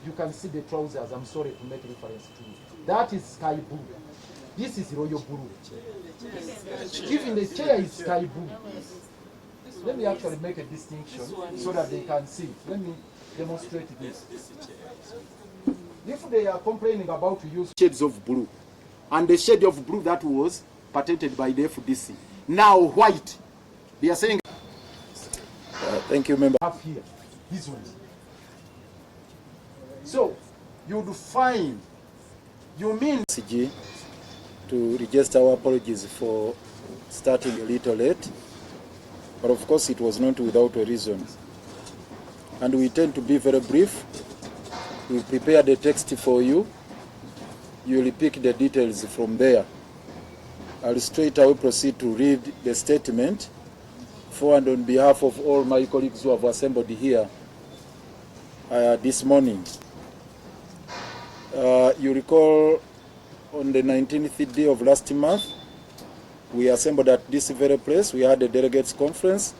You can see the trousers. I'm sorry to make reference to you. That is sky blue. This is royal blue. Even the chair is sky blue. Let me actually make a distinction so that they can see. Let me demonstrate this. If they are complaining about to use shades of blue, and the shade of blue that was patented by the FDC, now white, they are saying, thank you, member. Have here, these ones. So, you'd find, you mean CG to register our apologies for starting a little late, but of course it was not without a reason. And we tend to be very brief. We prepare the text for you. You will pick the details from there. I'll straight away proceed to read the statement for and on behalf of all my colleagues who have assembled here this morning. You recall on the 19th day of last month, we assembled at this very place. We had a delegates conference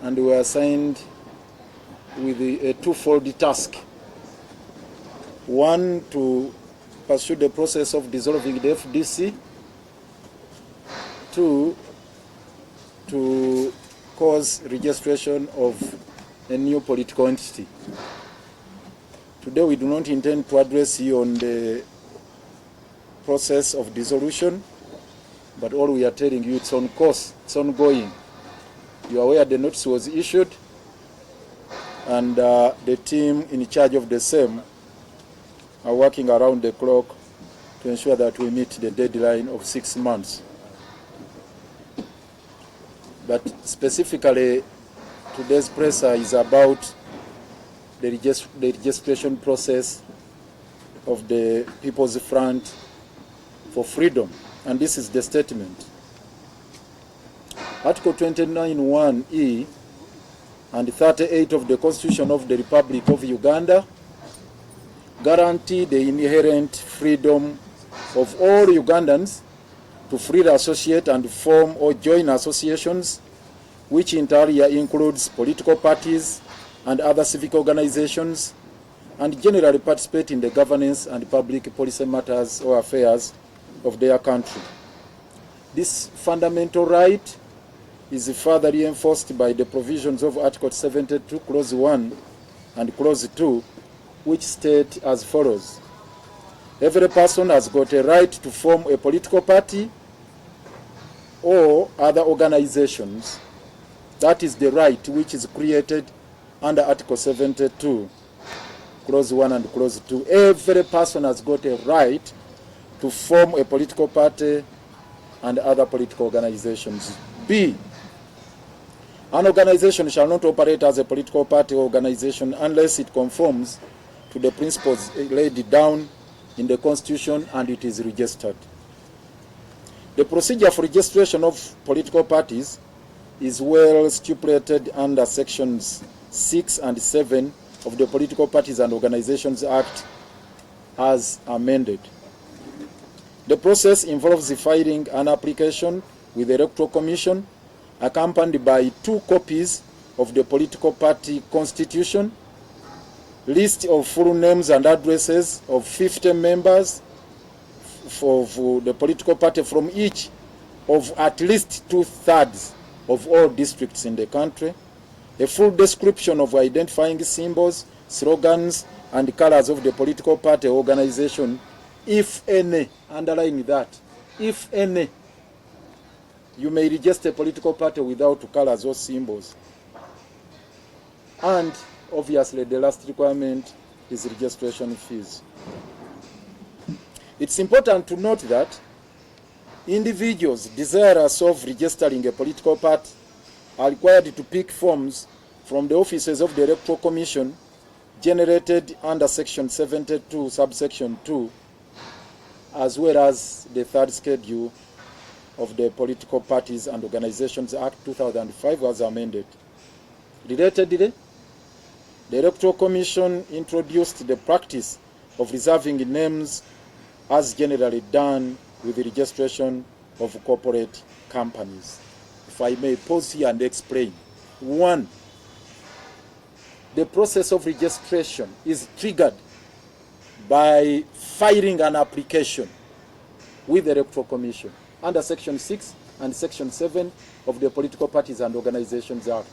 and we were assigned with a twofold task. One, to pursue the process of dissolving the FDC. Two, to cause registration of a new political entity. Today we do not intend to address you on the process of dissolution, but all we are telling you, it's on course, it's ongoing. You are aware the notice was issued, and the team in charge of the same are working around the clock to ensure that we meet the deadline of 6 months. But specifically, today's presser is about the registration process of the People's Front for Freedom. And this is the statement. Article 29(1)(e) and 38 of the Constitution of the Republic of Uganda guarantee the inherent freedom of all Ugandans to freely associate and form or join associations, which inter alia includes political parties and other civic organizations, and generally participate in the governance and public policy matters or affairs of their country. This fundamental right is further reinforced by the provisions of Article 72, Clause 1 and Clause 2, which state as follows. Every person has got a right to form a political party or other organizations. That is the right which is created under Article 72, Clause 1 and Clause 2. Every person has got a right to form a political party and other political organizations. B, an organization shall not operate as a political party or organization unless it conforms to the principles laid down in the Constitution and it is registered. The procedure for registration of political parties is well stipulated under sections 6 and 7 of the Political Parties and Organizations Act as amended. The process involves filing an application with the Electoral Commission accompanied by 2 copies of the political party constitution, list of full names and addresses of 50 members for the political party from each of at least 2/3 of all districts in the country, a full description of identifying symbols, slogans, and colors of the political party organization, if any, underline that, if any. You may register a political party without colors or symbols. And obviously the last requirement is registration fees. It's important to note that individuals desirous of registering a political party are required to pick forms from the offices of the Electoral Commission generated under Section 72, subsection 2, as well as the 3rd schedule of the Political Parties and Organizations Act 2005 was amended. Relatedly, the Electoral Commission introduced the practice of reserving names as generally done with the registration of corporate companies. If I may pause here and explain. 1, the process of registration is triggered by filing an application with the Electoral Commission under Section 6 and Section 7 of the Political Parties and Organizations Act.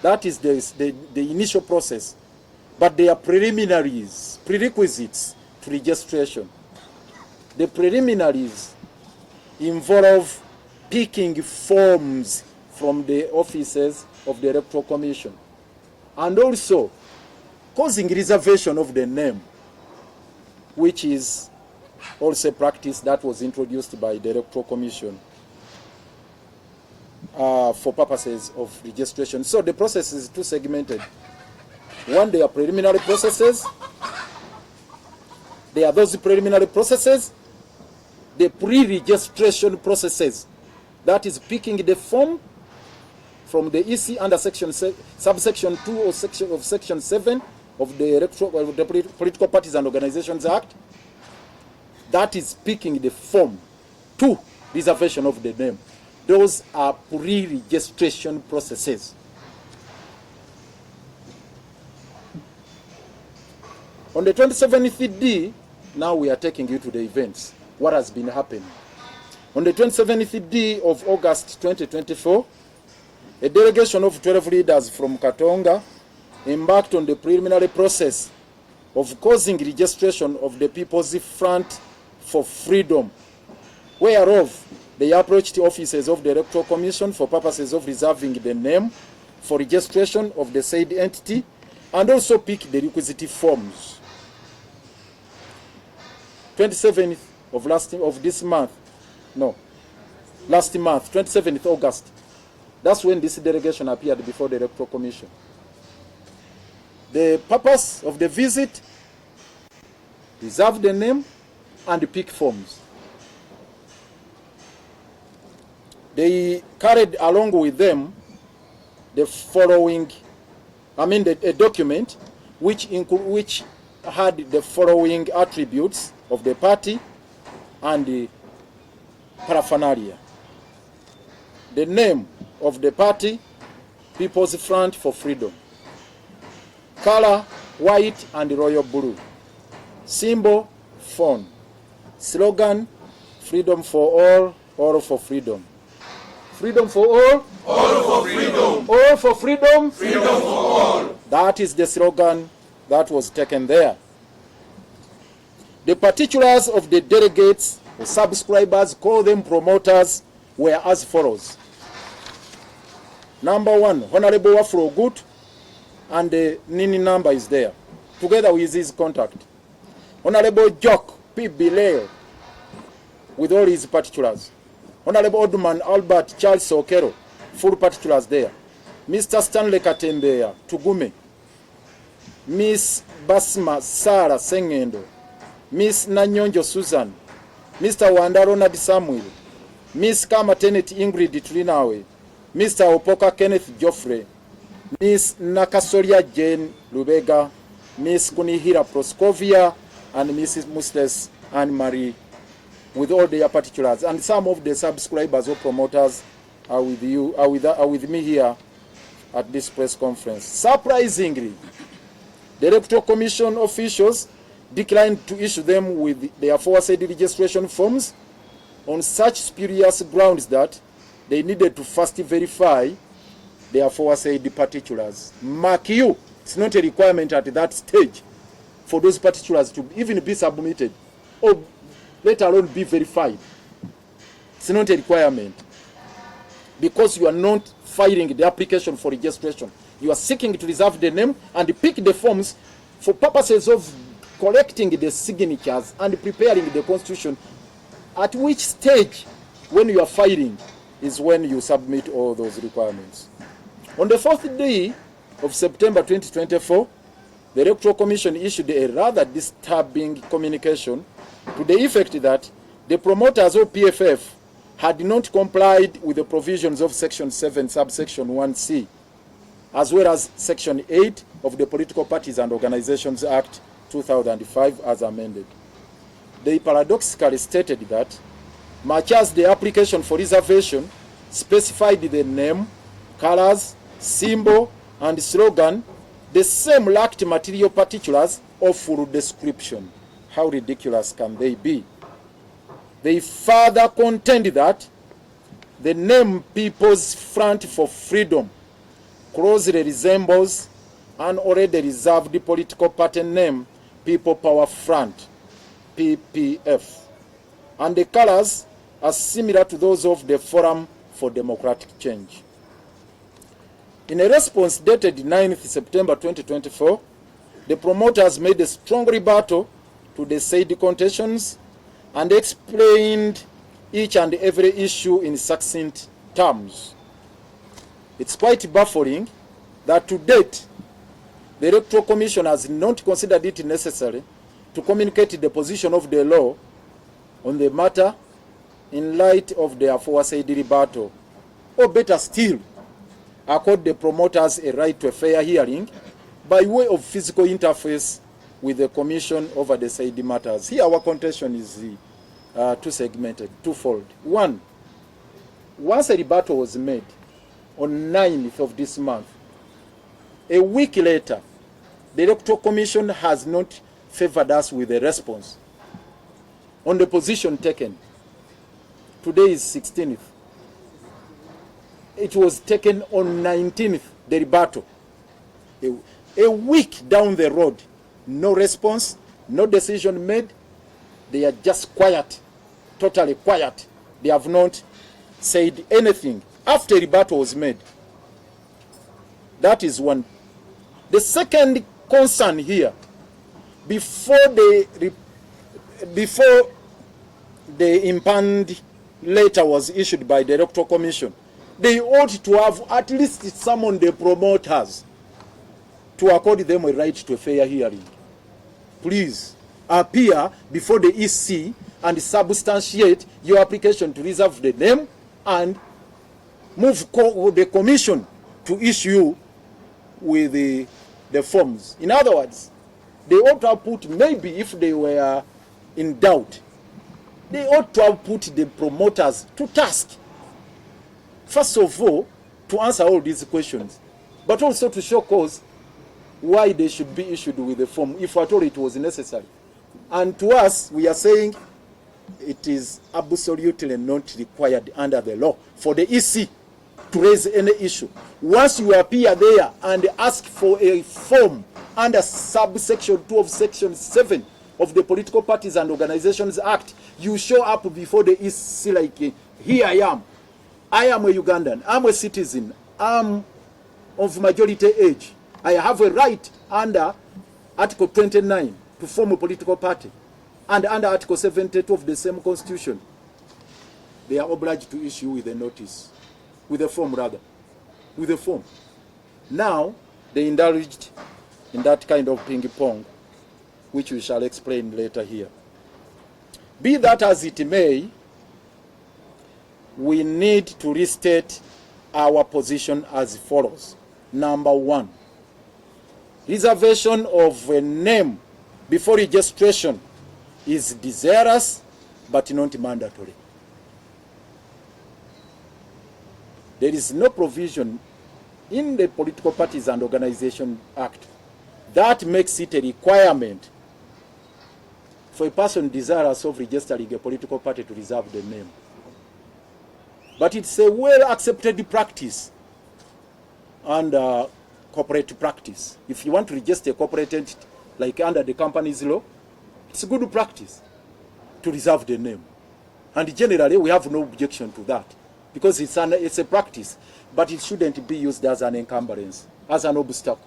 That is the initial process, but there are prerequisites to registration. The preliminaries involve picking forms from the offices of the Electoral Commission and also causing reservation of the name, which is also a practice that was introduced by the Electoral Commission for purposes of registration. So the process is 2 segmented. 1, there are preliminary processes. There are those preliminary processes, the pre-registration processes, that is picking the form from the EC under subsection 2 or section 7 of the Political Parties and Organizations Act. That is picking the form. 2, reservation of the name. Those are pre-registration processes. On the 27th D, now we are taking you to the events. What has been happening? On the 27th D of August 2024, a delegation of 12 leaders from Katonga embarked on the preliminary process of causing registration of the People's Front for Freedom, whereof they approached the offices of the Electoral Commission for purposes of reserving the name for registration of the said entity and also pick the requisite forms. 27th of last month, 27th August. That's when this delegation appeared before the Electoral Commission. The purpose of the visit, reserve the name and pick forms. They carried along with them the following a document which had the following attributes of the party and the paraphernalia. The name of the party, People's Front for Freedom. Color, white and royal blue. Symbol, fawn. Slogan, freedom for all for freedom. Freedom for all for freedom, all for freedom, freedom for all. That is the slogan that was taken there. The particulars of the delegates or subscribers, call them promoters, were as follows. Number 1, Honorable Wafrogut, and the Nini number is there, together with his contact. Honorable Jock P. Bilal, with all his particulars. Honorable Odman Albert Charles Okero, full particulars there. Mr. Stanley Katembeya, Tugume. Miss Basma Sarah Sengendo. Miss Nanyonjo Susan. Mr. Wanda Ronald Samuel. Miss Kamatenet Ingrid Trinawe. Mr. Opoka Kenneth Joffrey. Miss Nakasoria Jane Lubega. Miss Kunihira Proskovia, and Mrs. Mustes Anne Marie, with all their particulars. And some of the subscribers or promoters are with me here at this press conference. Surprisingly, the Electoral Commission officials declined to issue them with their aforesaid registration forms on such spurious grounds that they needed to first verify their aforesaid particulars. Mark you, it's not a requirement at that stage for those particulars to even be submitted or let alone be verified. It's not a requirement, because you are not filing the application for registration. You are seeking to reserve the name and pick the forms for purposes of collecting the signatures and preparing the constitution, at which stage, when you are filing, is when you submit all those requirements. On the 4th day of September 2024, the Electoral Commission issued a rather disturbing communication to the effect that the promoters of PFF had not complied with the provisions of Section 7, subsection 1C, as well as Section 8 of the Political Parties and Organizations Act 2005 as amended. They paradoxically stated that, much as the application for reservation specified the name, colors, symbol, and slogan, the same lacked material particulars or full description. How ridiculous can they be? They further contend that the name People's Front for Freedom closely resembles an already reserved political party name, People Power Front, PPF, and the colors are similar to those of the Forum for Democratic Change. In a response dated 9th September 2024, the promoters made a strong rebuttal to the said contentions and explained each and every issue in succinct terms. It's quite baffling that to date, the Electoral Commission has not considered it necessary to communicate the position of the law on the matter in light of the aforesaid rebuttal, or better still, accord the promoters a right to a fair hearing by way of physical interface with the Commission over the said matters. Here our contention is two-segmented, twofold. One, once a rebuttal was made on 9th of this month, a week later, the Electoral Commission has not favored us with a response on the position taken. Today is 16th. It was taken on 19th, the rebuttal. A week down the road, no response, no decision made. They are just quiet, totally quiet. They have not said anything after rebuttal was made. That is one. The second concern here, before the impanned letter was issued by the Electoral Commission, they ought to have at least summoned the promoters to accord them a right to a fair hearing. Please appear before the EC and substantiate your application to reserve the name and move the Commission to issue with the forms. In other words, they ought to have put, maybe if they were in doubt, they ought to have put the promoters to task. First of all, to answer all these questions, but also to show cause why they should be issued with the form, if at all it was necessary. And to us, we are saying it is absolutely not required under the law for the EC to raise any issue. Once you appear there and ask for a form under subsection 2 of section 7 of the Political Parties and Organizations Act, you show up before the EC like, here I am a Ugandan, I'm a citizen, I'm of majority age, I have a right under Article 29 to form a political party, and under Article 72 of the same Constitution, they are obliged to issue with a notice, with a form rather, with a form. Now, they indulged in that kind of ping-pong, which we shall explain later here. Be that as it may, we need to restate our position as follows. Number one, reservation of a name before registration is desirous but not mandatory. There is no provision in the Political Parties and Organization Act that makes it a requirement for a person desirous of registering a political party to reserve the name. But it's a well-accepted practice and corporate practice. If you want to register a corporate entity, like under the company's law, it's a good practice to reserve the name. And generally, we have no objection to that because it's a practice, but it shouldn't be used as an encumbrance, as an obstacle.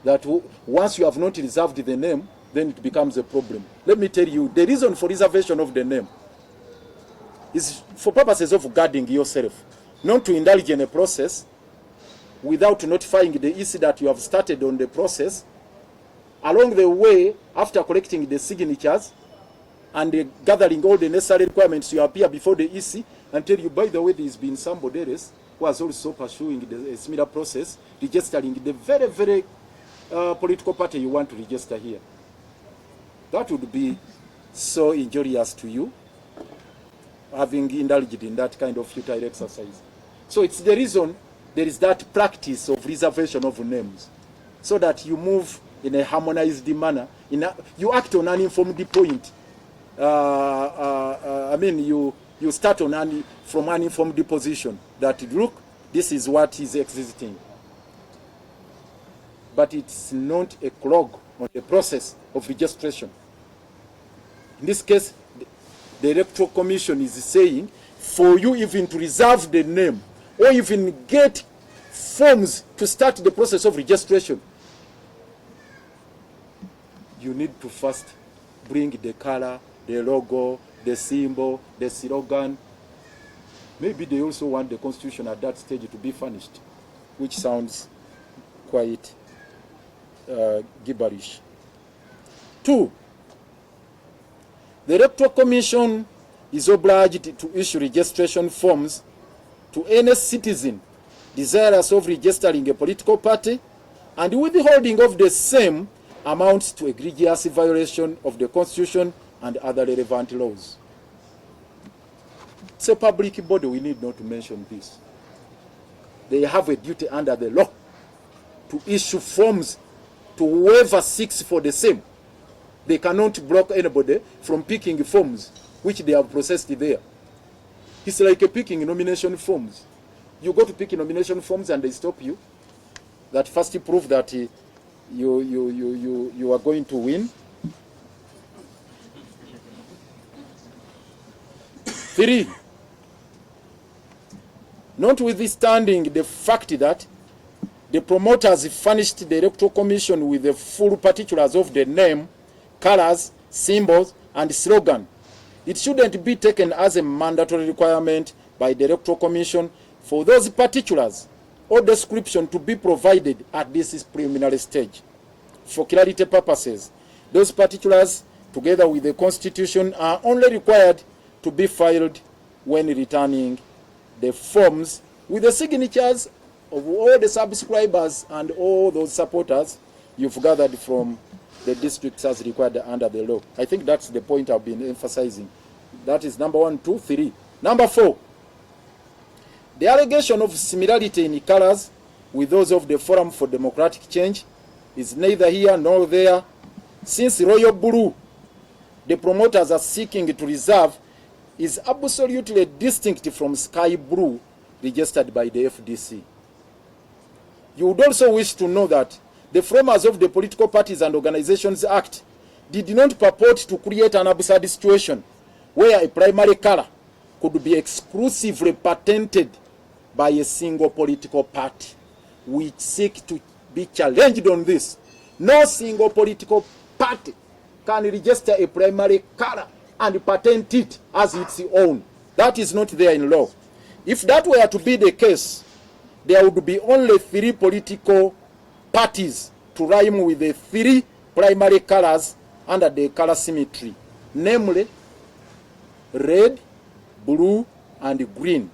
That once you have not reserved the name, then it becomes a problem. Let me tell you, the reason for reservation of the name is for purposes of guarding yourself, not to indulge in a process without notifying the EC that you have started on the process. Along the way, after collecting the signatures and gathering all the necessary requirements, you appear before the EC and tell you, by the way, there's been somebody else who has also pursuing a similar process, registering the very, very political party you want to register here. That would be so injurious to you, having indulged in that kind of futile exercise. So it's the reason there is that practice of reservation of names, so that you move in a harmonized manner. You act on an informed point. You start on from an informed position that, look, this is what is existing. But it's not a clog on the process of registration. In this case, the Electoral Commission is saying, for you even to reserve the name or even get forms to start the process of registration, you need to first bring the color, the logo, the symbol, the slogan. Maybe they also want the Constitution at that stage to be furnished, which sounds quite gibberish. 2, the Electoral Commission is obliged to issue registration forms to any citizen desirous of registering a political party, and withholding of the same amounts to egregious violation of the Constitution and other relevant laws. It's a public body, we need not to mention this. They have a duty under the law to issue forms to whoever seeks for the same. They cannot block anybody from picking forms which they have processed there. It's like picking nomination forms. You go to pick nomination forms and they stop you. That first proof that you are going to win. 3, notwithstanding the fact that the promoters furnished the Electoral Commission with the full particulars of the name, colors, symbols, and slogan, it shouldn't be taken as a mandatory requirement by the Electoral Commission for those particulars or description to be provided at this preliminary stage. For clarity purposes, those particulars, together with the Constitution, are only required to be filed when returning the forms with the signatures of all the subscribers and all those supporters you've gathered from the districts as required under the law. I think that's the point I've been emphasizing. That is number 1, 2, 3. Number 4, the allegation of similarity in colors with those of the Forum for Democratic Change is neither here nor there, since royal blue, the promoters are seeking to reserve, is absolutely distinct from sky blue registered by the FDC. You would also wish to know that the framers of the Political Parties and Organizations Act did not purport to create an absurd situation where a primary color could be exclusively patented by a single political party. We seek to be challenged on this. No single political party can register a primary color and patent it as its own. That is not there in law. If that were to be the case, there would be only 3 political parties to rhyme with the 3 primary colors under the color symmetry, namely red, blue, and green.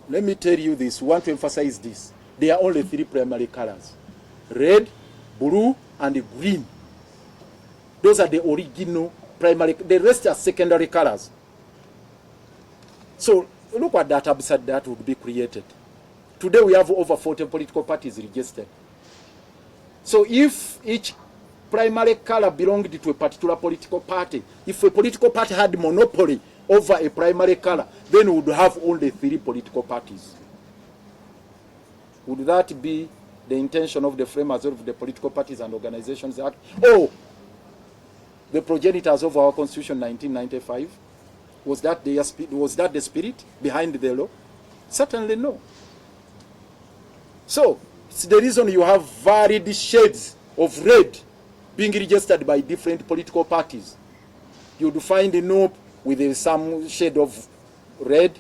Let me tell you this. We want to emphasize this. There are only 3 primary colors: red, blue, and green. Those are the original primary. The rest are secondary colors. So look at that absurd that would be created. Today we have over 40 political parties registered. So if each primary color belonged to a particular political party, if a political party had monopoly over a primary color, then we would have only 3 political parties. Would that be the intention of the framers of the Political Parties and Organizations Act? Oh, the progenitors of our Constitution 1995? Was that the spirit behind the law? Certainly no. So, it's the reason you have varied shades of red being registered by different political parties. You would find the NOP with some shade of red.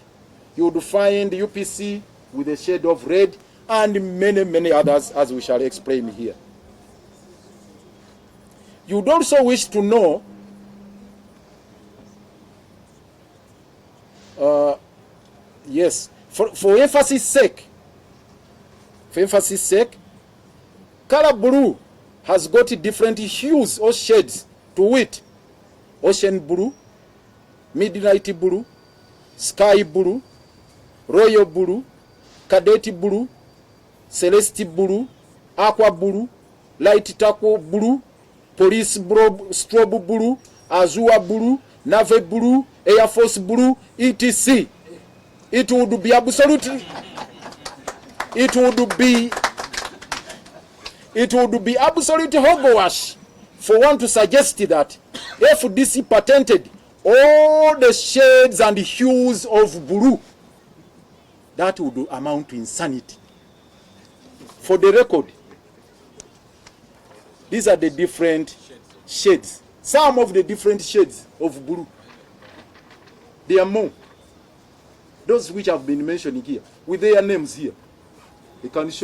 You would find the UPC with a shade of red, and many, many others, as we shall explain here. You would also wish to know yes, for emphasis sake, color blue has got different hues or shades to wit: ocean blue, midnight blue, sky blue, royal blue, cadet blue, celeste blue, aqua blue, light turquoise blue, police strobe blue, azure blue, navy blue, air force blue, etc. It would be absolutely hogwash for one to suggest that FDC patented all the shades and hues of blue. That would amount to insanity. For the record, these are the different shades. Some of the different shades of blue. They are more. Those which have been mentioned here, with their names here. You can show